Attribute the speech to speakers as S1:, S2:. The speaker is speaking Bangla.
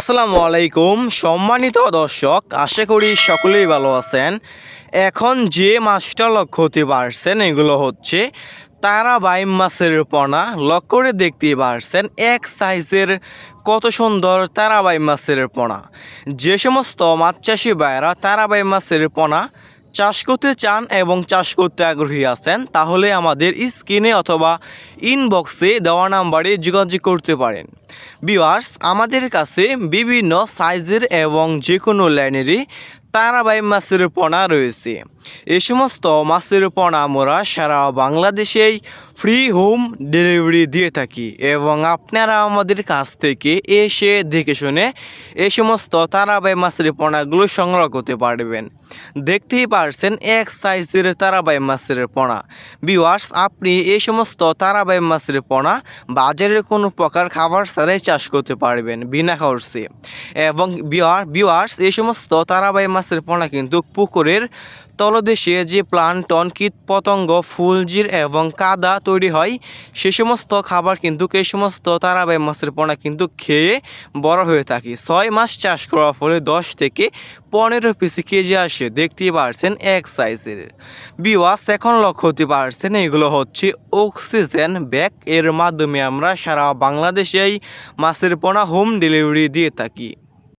S1: আসসালামু আলাইকুম সম্মানিত দর্শক, আশা করি সকলেই ভালো আছেন। এখন যে মাছটা লক্ষ্য হতে পারছেন এগুলো হচ্ছে তারাবাইম মাছের পোনা। লক্ষ্য করে দেখতে পারছেন এক সাইজের কত সুন্দর তারাবাইম মাছের পোনা। যে সমস্ত মাছ চাষি ভাইয়েরা তারাবাইম মাছের পোনা চাষ করতে চান এবং চাষ করতে আগ্রহী আছেন, তাহলে আমাদের স্ক্রিনে অথবা ইনবক্সে দেওয়া নাম্বারে যোগাযোগ করতে পারেন। ভিউয়ার্স, আমাদের কাছে বিভিন্ন সাইজের এবং যে কোনো লাইনেরই তারাবাইম মাছের পোনা রয়েছে। এই সমস্ত মাছের পোনা আমরা সারা বাংলাদেশেই ফ্রি হোম ডেলিভারি দিয়ে থাকি এবং আপনারা আমাদের কাছ থেকে এসে দেখে শুনে এই সমস্ত তারাবাইম মাছের পোনাগুলো সংগ্রহ করতে পারবেন। দেখতেই পারছেন এক সাইজের তারাবাইম মাছের পোনা। ভিউয়ার্স, আপনি এই সমস্ত তারাবাইম মাছের পোনা বাজারের কোনো প্রকার খাবার ছাড়াই চাষ করতে পারবেন বিনা খরচে। এবং ভিউয়ার্স, এই সমস্ত তারাবাইম মাছের পোনা কিন্তু পুকুরের তলদেশে যে প্লান্টন, কীট পতঙ্গ, ফুলজির এবং কাদা তৈরি হয় সে সমস্ত খাবার কিন্তু এই সমস্ত তারাবাইম মাছের পোনা কিন্তু খেয়ে বড় হয়ে থাকে। 6 মাস চাষ করার ফলে 10 থেকে 15 পিস কেজি আসে। দেখতেই পারছেন এক সাইজের। ভিউয়ার্স, এখন লক্ষ্য হতে পারছেন এগুলো হচ্ছে অক্সিজেন ব্যাগ। এর মাধ্যমে আমরা সারা বাংলাদেশেই মাছের পোনা হোম ডেলিভারি দিয়ে থাকি।